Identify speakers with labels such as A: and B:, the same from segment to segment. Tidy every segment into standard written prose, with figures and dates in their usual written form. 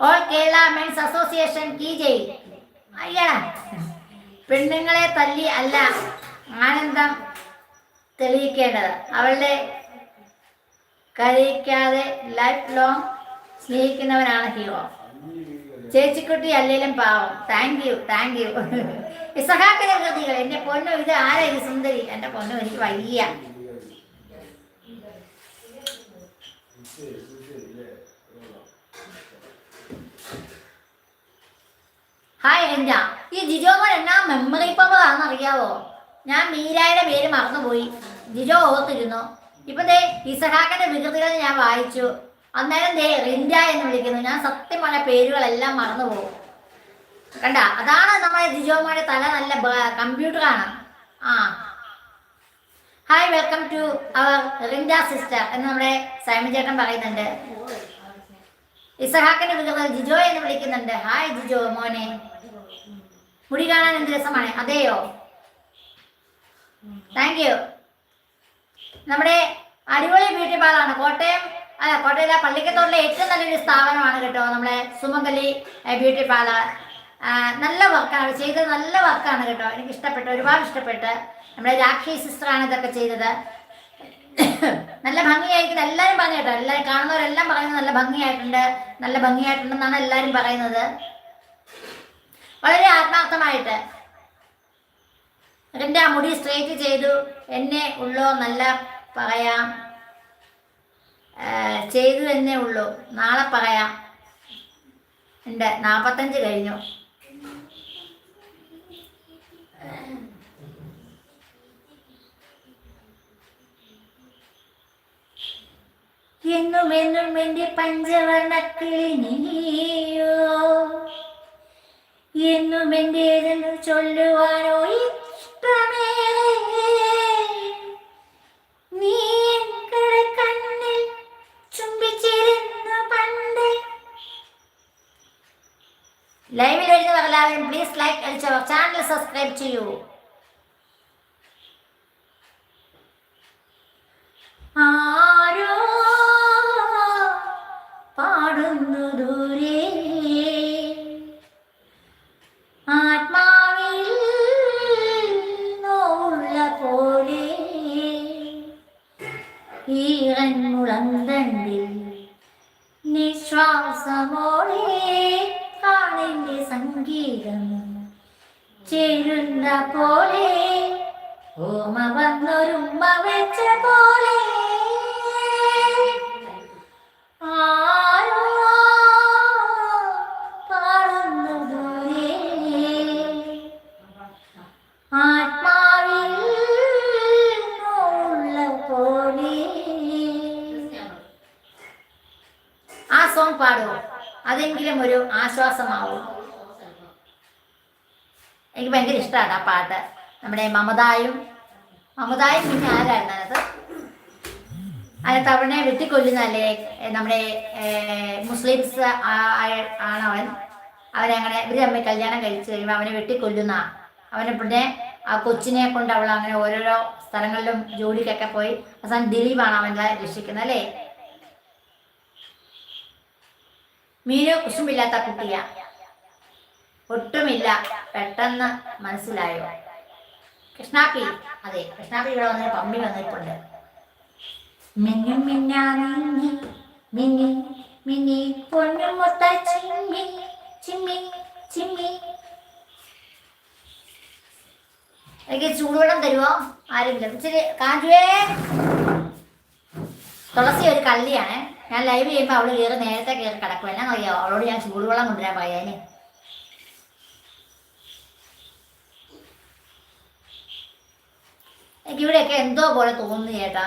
A: All Kerala men's association കീ ജയ്. അയ്യടാ, പെണ്ണുങ്ങളെ തല്ലി അല്ല ആനന്ദം തെളിയിക്കേണ്ടത്, അവളുടെ കരയിക്കാതെ ലൈഫ് ലോങ് സ്നേഹിക്കുന്നവനാണ് ഹീറോ. ചേച്ചിക്കുട്ടി അല്ലേലും പാവം. Thank you, thank you. ഇസഹാക്കിന്റെ കൃതികൾ എന്റെ പൊന്നു. ഇത് ആരാ ഇത്? സുന്ദരി. എന്റെ പൊന്നു, എനിക്ക് വയ്യ. ഹായ് രഞ്ജ. ഈ ജിജോമോൻ എന്നാ മെമ്മറി പവർ ആണെന്ന് അറിയാവോ? ഞാൻ മീരായുടെ പേര് മറന്നുപോയി, ജിജോ ഓർത്തിരുന്നു. ഇപ്പൊ ദേ ഇസഹാക്കിന്റെ വികൃതികൾ ഞാൻ വായിച്ചു. അന്നേരം ദേ റിൻഡ എന്ന് വിളിക്കുന്നു. ഞാൻ സത്യം പറഞ്ഞ പേരുകളെല്ലാം മറന്നുപോകും. കണ്ട, അതാണ് നമ്മുടെ ജിജോമോന്റെ തല നല്ല കമ്പ്യൂട്ടറാണ്. ആ, ഹായ്, വെൽക്കം ടു അവർ റിൻഡ സിസ്റ്റർ എന്ന് നമ്മുടെ സൈമൻ ചേട്ടൻ പറയുന്നുണ്ട്. ഇസഹാക്കിന്റെ വികൃതികൾ ജിജോ എന്ന് വിളിക്കുന്നുണ്ട്. ഹായ് ജിജോ മോനെ, മുടി കാണാൻ എന്ത് രസമാണ്. അതെയോ, താങ്ക് യു. നമ്മുടെ അടിപൊളി ബ്യൂട്ടി പാർലറാണ്. കോട്ടയത്തെ പള്ളിക്കത്തോട്ടിലെ ഏറ്റവും നല്ലൊരു സ്ഥാപനമാണ് കേട്ടോ നമ്മുടെ സുമംഗലി ബ്യൂട്ടി പാർലർ. നല്ല വർക്കാണ് ചെയ്തത്, നല്ല വർക്കാണ് കേട്ടോ. എനിക്ക് ഇഷ്ടപ്പെട്ടു, ഒരുപാട് ഇഷ്ടപ്പെട്ട്. നമ്മുടെ രാഖി സിസ്റ്ററാണ് ഇതൊക്കെ ചെയ്തത്. നല്ല ഭംഗിയായിരിക്കും, എല്ലാവരും പറഞ്ഞു കേട്ടോ. എല്ലാവരും കാണുന്നവരെല്ലാം പറയുന്നത് നല്ല ഭംഗിയായിട്ടുണ്ടെന്നാണ് എല്ലാവരും പറയുന്നത്. വളരെ ആത്മാർത്ഥമായിട്ട്. എൻ്റെ ആ മുടി സ്ട്രേറ്റ് ചെയ്തു എന്നെ ഉള്ളോ നല്ല പറയാം, ചെയ്തു എന്നേ ഉള്ളൂ, നാളെ പറയാം. ഉണ്ട്, 45 കഴിഞ്ഞു. എന്നും എന്നും എൻ്റെ പഞ്ചവർണ്ണക്കിളി നീയോ, എന്നും എൻ്റേതെന്ന് ചൊല്ലുവാനോ ഇഷ്ടമേ, നീ എന്റെ കണ്ണിൽ ചുംബിച്ചിരുന്നു പണ്ട്. ലൈവിൽ വരുന്നവർ എല്ലാവരും പ്ലീസ് ലൈക്ക് അടിച്ചവർ ചാനൽ സബ്സ്ക്രൈബ് ചെയ്യൂ. ആരോ പാടുന്നു ദൂരെ, ആത്മാവിൽ നോവുള്ള പോലെ, ഈറൻ മുളന്തണ്ടിൽ നിശ്വാസമോടെ കാളിന്റെ സംഗീതം ചേരുന്ന പോലെ, ഓമ വന്നൊരുമ്മ വെച്ച പോലെ, ആരോ പാടുന്നു ദൂരെ, ആത്മാവിൽ നോവുള്ള പോലെ. ആ സോങ് പാടുമോ? അതെങ്കിലും ഒരു ആശ്വാസമാവും. എനിക്ക് ഭയങ്കര ഇഷ്ടമാണ് ആ പാട്ട്. നമ്മുടെ മമതായും പിന്നെ ആരായിരുന്നു അതിനകത്ത് അവനെ വെട്ടിക്കൊല്ലുന്നല്ലേ നമ്മുടെ മുസ്ലിംസ് ആണ് അവരങ്ങനെ ഇവർ തമ്മിൽ കല്യാണം കഴിച്ചു കഴിയുമ്പോൾ അവനെ വെട്ടിക്കൊല്ലുന്ന, അവനെ പിന്നെ ആ കൊച്ചിനെ കൊണ്ട് അവൾ അങ്ങനെ ഓരോരോ സ്ഥലങ്ങളിലും ജോലിക്കൊക്കെ പോയി അവസാനം ദിലീപാണ് അവനെ രക്ഷിക്കുന്നത് അല്ലേ. മീനു കുശുമ്പില്ലാത്ത കുട്ടിയാ, ഒട്ടുമില്ല, പെട്ടെന്ന് മനസ്സിലായോ? കൃഷ്ണാപ്പി, അതെ കൃഷ്ണാപ്പി ഇവിടെ വന്ന് പമ്പി വന്നിട്ടുണ്ട്. മിന്നും മിന്നാ മിന്നി മിന്നി മിന്നി പൊന്നുമുട്ട ചിമ്മി ചിമ്മി ചിമ്മി. എനിക്ക് ചൂടുവെള്ളം തരുമോ ആരെങ്കിലും? ഇച്ചിരി കാഞ്ചുവേ. തുളസി ഒരു കള്ളിയാണ്. ഞാൻ ലൈവ് ചെയ്യുമ്പോൾ അവള് നേരത്തെ കയറി കിടക്കും. എന്നാ അറിയാമോ? അവളോട് ഞാൻ ചൂടുവെള്ളം കൊണ്ടുവരാൻ പറയാന്. എനിക്ക് ഇവിടെയൊക്കെ എന്തോ പോലെ തോന്നുന്നു ചേട്ടാ.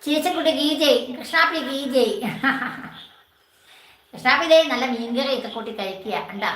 A: ചീച്ചക്കുട്ടി ഗീ ജയ്, കൃഷ്ണാപ്പി ഗീ ജയ്. കൃഷ്ണാപ്പി നല്ല മീൻകറി ഒക്കെ കൂട്ടി കഴിക്കുക. ഉണ്ടാ